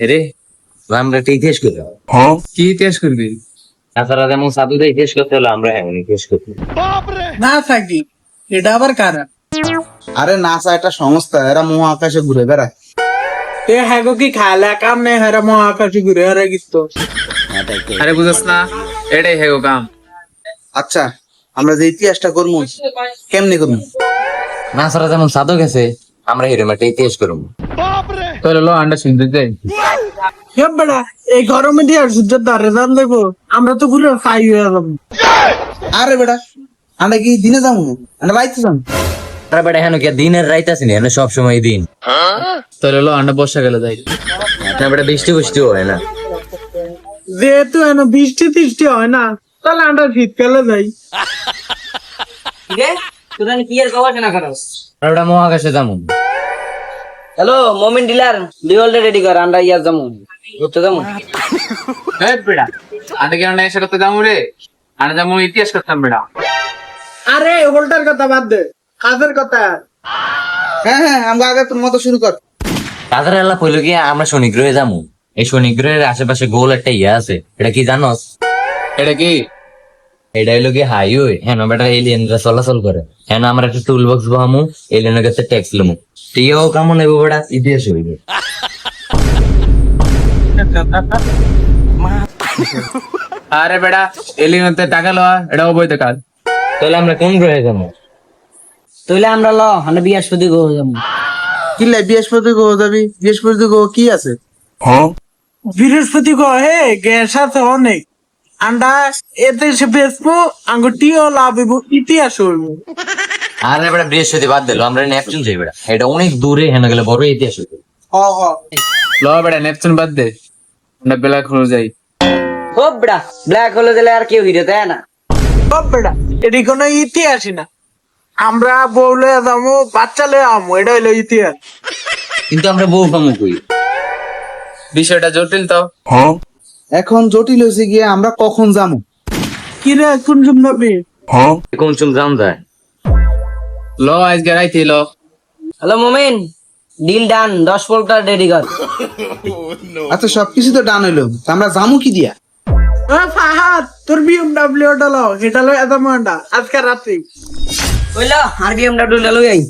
রে আমরা একটা ইতিহাস করি। কি ইতিহাস করবি? তাছাড়া যেমন সাধুদের ইতিহাস করতে হলো আমরা এমন ইতিহাস করতে। না থাকি এটা আবার কারা? আরে নাসা একটা সংস্থা, এরা মহাকাশে ঘুরে বেড়ায়। এ হ্যাগো কি খালা কাম নেই হেরা মহাকাশে ঘুরে হেরা গিস্ত। আরে বুঝছ না, এটাই হেগো কাম। আচ্ছা, আমরা যে ইতিহাসটা করবো কেমনে করবো? নাছাড়া যেমন সাধু গেছে আমরা এরকম একটা ইতিহাস করবো। তোর হলো আন্ডা শুনতে যাই। হে বেড়া এই গরমে দিয়ে সূর্য দাঁড়ে দান দেবো, আমরা তো পুরো ফাই হয়ে যাবো। আরে বেটা, আমরা কি দিনে যাবো আমরা রাইতে যাবো? আরে বেটা হেন কি দিনের রাইত আছে না, সব সময় দিন। তোর হলো আন্ডা বর্ষাকালে যাই। না বেটা বৃষ্টি বৃষ্টি হয় না। যেহেতু এন বৃষ্টি টিষ্টি হয় না, তাহলে আমরা শীতকালে যাই। আর বেটা মহাকাশে যেমন হ্যালো মোমিন ডিলার ডিওলটা রেডি কর আমরা ইয়ার যাবো ঘুরতে যাবো। হ্যাঁ বেটা, আন্ডা কি আন্ডা এসে করতে যাবো রে? আন্ডা যাবো ইতিহাস করতাম বেটা। আরে হোল্টার কথা বাদ দে, কাজের কথা। হ্যাঁ হ্যাঁ, আমরা আগে তোর মতো শুরু কর। তাদের এলা কইলো কি আমরা শনি গ্রহে যাবো। এই শনি গ্রহের আশেপাশে গোল একটা ইয়ে আছে, এটা কি জানোস? এটা কি? এটা হইলো কি হাইওয়ে। হ্যাঁ বেটা এলিয়েনরা চলাচল করে। হ্যাঁ আমরা একটা টুল বক্স বাহামু, এলিয়েনের কাছে ট্যাক্স লমু। টিও কেমন নেবো বেটা, ইতিহাস হইবে। আরে বেটা এলিয়েনতে টাকা লওয়া এটা অবৈধ কাজ। তাহলে আমরা কোন গ্রহে যাবো? তাহলে আমরা ল আমরা বৃহস্পতি গ্রহ যাবো। কি লাই বৃহস্পতি গ্রহ যাবি? বৃহস্পতি গ্রহ কি আছে? বৃহস্পতি কো হে গ্যাস আছে অনেক, আন্ডা এতে সে বেসবো আঙ্গুটিও লাভ হইব, ইতিহাস হইব। আরে বেটা বৃহস্পতি বাদ দিল, আমরা নেপচুন যাই বেটা। এটা অনেক দূরে, হেন গেলে বড় ইতিহাস হইবে। হ হ, ল বেটা নেপচুন বাদ দে, আমরা ব্ল্যাক হোল যাই। ও বেটা ব্ল্যাক হলে দিলে আর কেউ হিরে তাই না। ও বেটা এটি কোনো ইতিহাসই না, আমরা বউলে যাবো বাচ্চা লয়ে আমো, এটা হইলো ইতিহাস। কিন্তু আমরা বউ পামু কই? বিষয়টা জটিল তো। এখন জটিল হয়েছে গিয়ে আমরা কখন যাবো? কিরে কোন ভাবে? কোন চুম জান যায়? ল আজকে রাইতে ল। হ্যালো মোমিন ডিল ডান 10 পোল্টার রেডি কর। আচ্ছা, সবকিছু তো ডান হইলো, তা আমরা যাবো কি দিয়া? ফাহাদ তোর BMW ওটা লো, এটা লো এত মন্ডা আজকে রাত্রি। কইলা আর BMW লই আই।